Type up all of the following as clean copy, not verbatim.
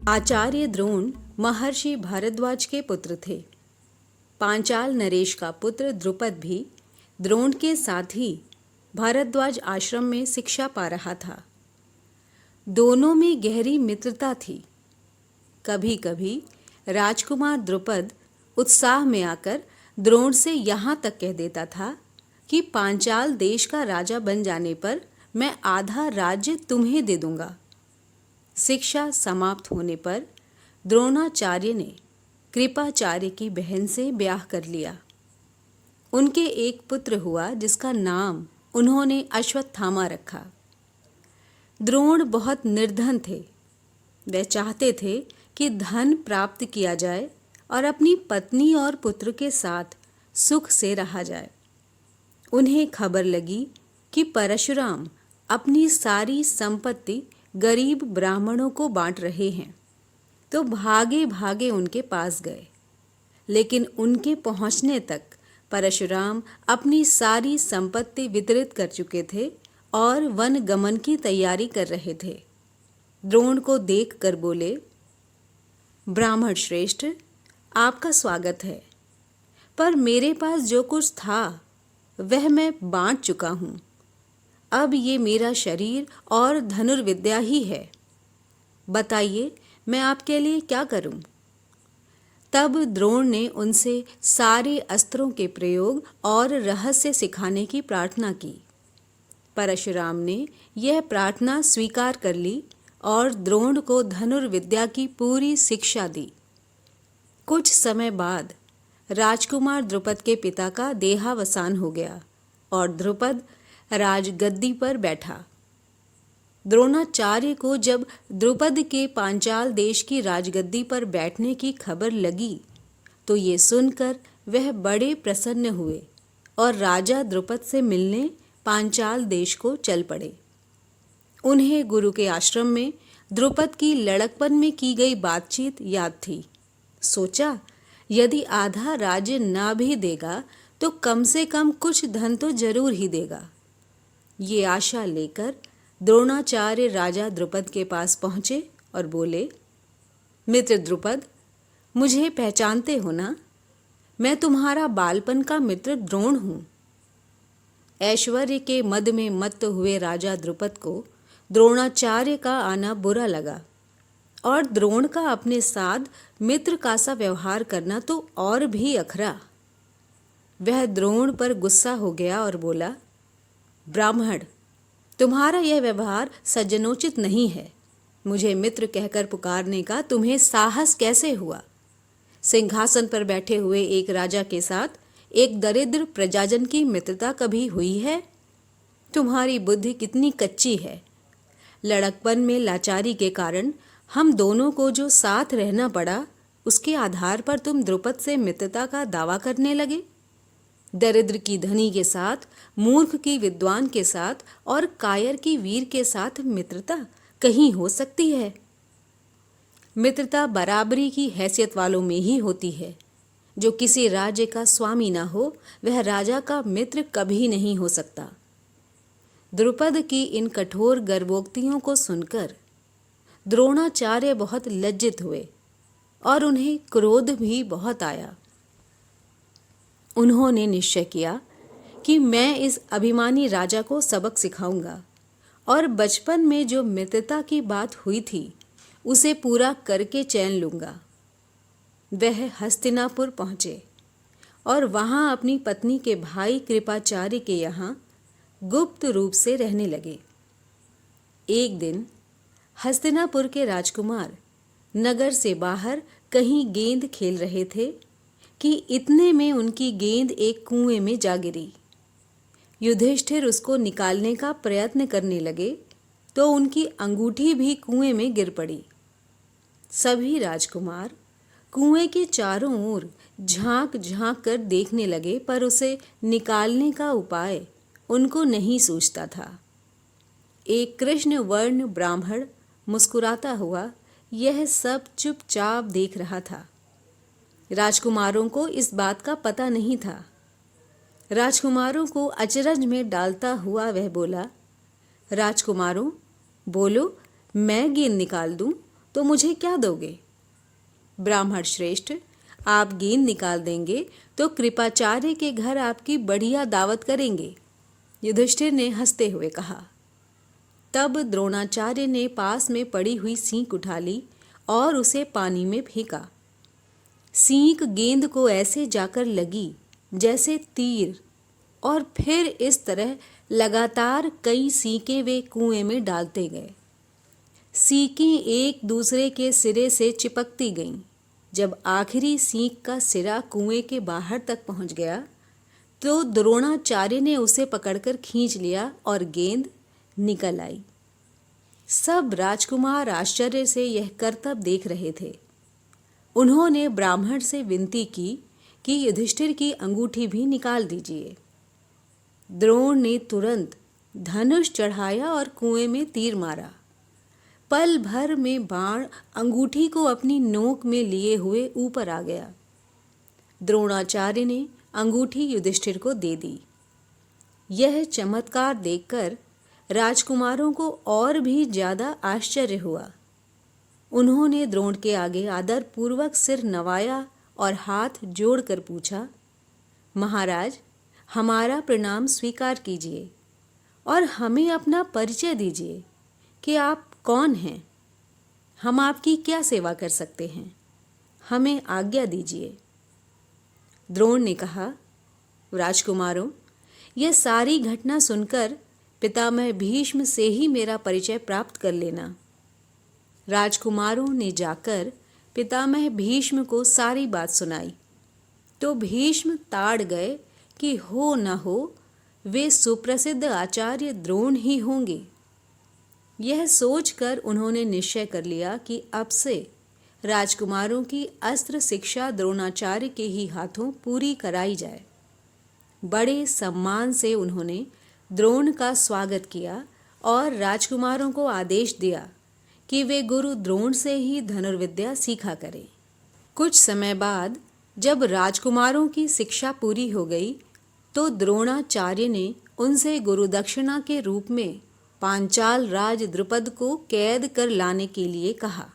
आचार्य द्रोण महर्षि भारद्वाज के पुत्र थे। पांचाल नरेश का पुत्र द्रुपद भी द्रोण के साथ ही भारद्वाज आश्रम में शिक्षा पा रहा था। दोनों में गहरी मित्रता थी। कभी कभी राजकुमार द्रुपद उत्साह में आकर द्रोण से यहाँ तक कह देता था कि पांचाल देश का राजा बन जाने पर मैं आधा राज्य तुम्हें दे दूंगा। शिक्षा समाप्त होने पर द्रोणाचार्य ने कृपाचार्य की बहन से ब्याह कर लिया। उनके एक पुत्र हुआ जिसका नाम उन्होंने अश्वत्थामा रखा। द्रोण बहुत निर्धन थे। वे चाहते थे कि धन प्राप्त किया जाए और अपनी पत्नी और पुत्र के साथ सुख से रहा जाए। उन्हें खबर लगी कि परशुराम अपनी सारी संपत्ति गरीब ब्राह्मणों को बांट रहे हैं, तो भागे भागे उनके पास गए। लेकिन उनके पहुंचने तक परशुराम अपनी सारी संपत्ति वितरित कर चुके थे और वन गमन की तैयारी कर रहे थे। द्रोण को देखकर बोले, ब्राह्मण श्रेष्ठ, आपका स्वागत है, पर मेरे पास जो कुछ था वह मैं बांट चुका हूँ। अब ये मेरा शरीर और धनुर्विद्या ही है। बताइए मैं आपके लिए क्या करूं? तब द्रोण ने उनसे सारे अस्त्रों के प्रयोग और रहस्य सिखाने की प्रार्थना की। परशुराम ने यह प्रार्थना स्वीकार कर ली और द्रोण को धनुर्विद्या की पूरी शिक्षा दी। कुछ समय बाद राजकुमार द्रुपद के पिता का देहावसान हो गया और द्रुपद राजगद्दी पर बैठा। द्रोणाचार्य को जब द्रुपद के पांचाल देश की राजगद्दी पर बैठने की खबर लगी तो ये सुनकर वह बड़े प्रसन्न हुए और राजा द्रुपद से मिलने पांचाल देश को चल पड़े। उन्हें गुरु के आश्रम में द्रुपद की लड़कपन में की गई बातचीत याद थी। सोचा, यदि आधा राज्य ना भी देगा तो कम से कम कुछ धन तो जरूर ही देगा। ये आशा लेकर द्रोणाचार्य राजा द्रुपद के पास पहुंचे और बोले, मित्र द्रुपद, मुझे पहचानते हो ना? मैं तुम्हारा बालपन का मित्र द्रोण हूं। ऐश्वर्य के मद में मत्त हुए राजा द्रुपद को द्रोणाचार्य का आना बुरा लगा और द्रोण का अपने साथ मित्र का सा व्यवहार करना तो और भी अखरा। वह द्रोण पर गुस्सा हो गया और बोला, ब्राह्मण, तुम्हारा यह व्यवहार सज्जनोचित नहीं है। मुझे मित्र कहकर पुकारने का तुम्हें साहस कैसे हुआ? सिंहासन पर बैठे हुए एक राजा के साथ एक दरिद्र प्रजाजन की मित्रता कभी हुई है? तुम्हारी बुद्धि कितनी कच्ची है। लड़कपन में लाचारी के कारण हम दोनों को जो साथ रहना पड़ा, उसके आधार पर तुम द्रुपद से मित्रता का दावा करने लगे। दरिद्र की धनी के साथ, मूर्ख की विद्वान के साथ और कायर की वीर के साथ मित्रता कहीं हो सकती है? मित्रता बराबरी की हैसियत वालों में ही होती है। जो किसी राज्य का स्वामी ना हो वह राजा का मित्र कभी नहीं हो सकता। द्रुपद की इन कठोर गर्वोक्तियों को सुनकर द्रोणाचार्य बहुत लज्जित हुए और उन्हें क्रोध भी बहुत आया। उन्होंने निश्चय किया कि मैं इस अभिमानी राजा को सबक सिखाऊंगा और बचपन में जो मित्रता की बात हुई थी उसे पूरा करके चैन लूंगा। वह हस्तिनापुर पहुंचे और वहां अपनी पत्नी के भाई कृपाचार्य के यहाँ गुप्त रूप से रहने लगे। एक दिन हस्तिनापुर के राजकुमार नगर से बाहर कहीं गेंद खेल रहे थे कि इतने में उनकी गेंद एक कुएं में जा गिरी। युधिष्ठिर उसको निकालने का प्रयत्न करने लगे तो उनकी अंगूठी भी कुएं में गिर पड़ी। सभी राजकुमार कुएं के चारों ओर झांक झांक कर देखने लगे, पर उसे निकालने का उपाय उनको नहीं सूझता था। एक कृष्ण वर्ण ब्राह्मण मुस्कुराता हुआ यह सब चुपचाप देख रहा था। राजकुमारों को इस बात का पता नहीं था। राजकुमारों को अचरज में डालता हुआ वह बोला, राजकुमारों, बोलो, मैं गेंद निकाल दूं तो मुझे क्या दोगे? ब्राह्मण श्रेष्ठ, आप गेंद निकाल देंगे तो कृपाचार्य के घर आपकी बढ़िया दावत करेंगे, युधिष्ठिर ने हंसते हुए कहा। तब द्रोणाचार्य ने पास में पड़ी हुई सींक उठा ली और उसे पानी में फेंका। सींक गेंद को ऐसे जाकर लगी जैसे तीर, और फिर इस तरह लगातार कई सीकें वे कुएं में डालते गए। सीकें एक दूसरे के सिरे से चिपकती गईं। जब आखिरी सींक का सिरा कुएं के बाहर तक पहुंच गया तो द्रोणाचार्य ने उसे पकड़कर खींच लिया और गेंद निकल आई। सब राजकुमार आश्चर्य से यह करतब देख रहे थे। उन्होंने ब्राह्मण से विनती की कि युधिष्ठिर की अंगूठी भी निकाल दीजिए। द्रोण ने तुरंत धनुष चढ़ाया और कुएं में तीर मारा। पल भर में बाण अंगूठी को अपनी नोक में लिए हुए ऊपर आ गया। द्रोणाचार्य ने अंगूठी युधिष्ठिर को दे दी। यह चमत्कार देखकर राजकुमारों को और भी ज्यादा आश्चर्य हुआ। उन्होंने द्रोण के आगे आदरपूर्वक सिर नवाया और हाथ जोड़कर पूछा, महाराज, हमारा प्रणाम स्वीकार कीजिए और हमें अपना परिचय दीजिए कि आप कौन हैं। हम आपकी क्या सेवा कर सकते हैं? हमें आज्ञा दीजिए। द्रोण ने कहा, राजकुमारों, यह सारी घटना सुनकर पितामह भीष्म से ही मेरा परिचय प्राप्त कर लेना। राजकुमारों ने जाकर पितामह भीष्म को सारी बात सुनाई तो भीष्म ताड़ गए कि हो न हो वे सुप्रसिद्ध आचार्य द्रोण ही होंगे। यह सोचकर उन्होंने निश्चय कर लिया कि अब से राजकुमारों की अस्त्र शिक्षा द्रोणाचार्य के ही हाथों पूरी कराई जाए। बड़े सम्मान से उन्होंने द्रोण का स्वागत किया और राजकुमारों को आदेश दिया कि वे गुरु द्रोण से ही धनुर्विद्या सीखा करें। कुछ समय बाद जब राजकुमारों की शिक्षा पूरी हो गई तो द्रोणाचार्य ने उनसे गुरुदक्षिणा के रूप में पांचाल राज द्रुपद को कैद कर लाने के लिए कहा।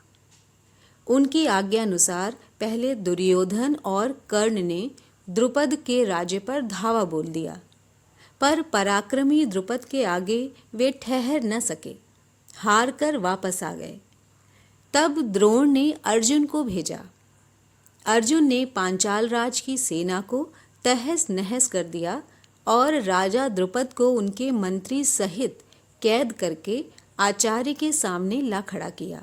उनकी आज्ञानुसार पहले दुर्योधन और कर्ण ने द्रुपद के राज्य पर धावा बोल दिया, पर पराक्रमी द्रुपद के आगे वे ठहर न सके, हार कर वापस आ गए। तब द्रोण ने अर्जुन को भेजा। अर्जुन ने पांचाल राज की सेना को तहस नहस कर दिया और राजा द्रुपद को उनके मंत्री सहित कैद करके आचार्य के सामने ला खड़ा किया।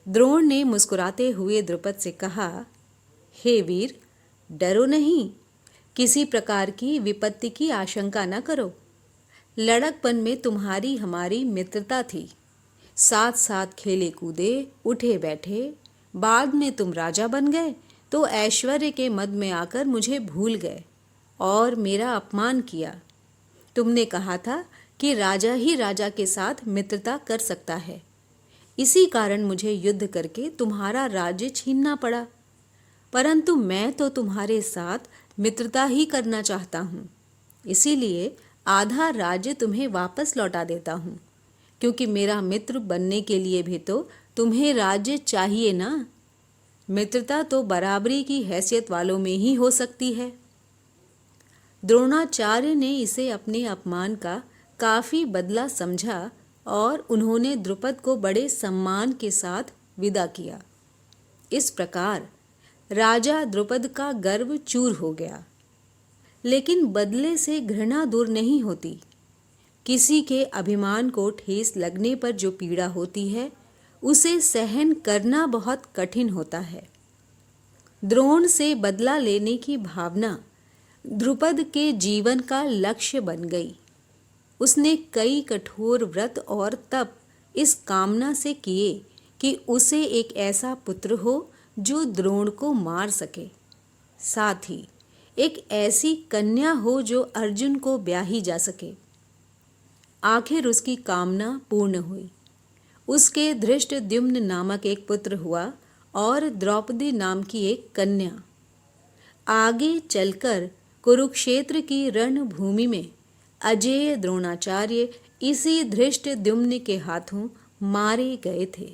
द्रोण ने मुस्कुराते हुए द्रुपद से कहा, हे वीर, डरो नहीं, किसी प्रकार की विपत्ति की आशंका न करो। लड़कपन में तुम्हारी हमारी मित्रता थी, साथ साथ खेले कूदे, उठे बैठे। बाद में तुम राजा बन गए तो ऐश्वर्य के मद में आकर मुझे भूल गए और मेरा अपमान किया। तुमने कहा था कि राजा ही राजा के साथ मित्रता कर सकता है, इसी कारण मुझे युद्ध करके तुम्हारा राज्य छीनना पड़ा। परंतु मैं तो तुम्हारे साथ मित्रता ही करना चाहता हूँ, इसीलिए आधा राज्य तुम्हें वापस लौटा देता हूँ, क्योंकि मेरा मित्र बनने के लिए भी तो तुम्हें राज्य चाहिए ना। मित्रता तो बराबरी की हैसियत वालों में ही हो सकती है। द्रोणाचार्य ने इसे अपने अपमान का काफी बदला समझा और उन्होंने द्रुपद को बड़े सम्मान के साथ विदा किया। इस प्रकार राजा द्रुपद का गर्व चूर हो गया। लेकिन बदले से घृणा दूर नहीं होती। किसी के अभिमान को ठेस लगने पर जो पीड़ा होती है उसे सहन करना बहुत कठिन होता है। द्रोण से बदला लेने की भावना द्रुपद के जीवन का लक्ष्य बन गई। उसने कई कठोर व्रत और तप इस कामना से किए कि उसे एक ऐसा पुत्र हो जो द्रोण को मार सके, साथ ही एक ऐसी कन्या हो जो अर्जुन को ब्याही जा सके। आखिर उसकी कामना पूर्ण हुई। उसके धृष्टद्युम्न नामक एक पुत्र हुआ और द्रौपदी नाम की एक कन्या। आगे चलकर कुरुक्षेत्र की रणभूमि में अजेय द्रोणाचार्य इसी धृष्टद्युम्न के हाथों मारे गए थे।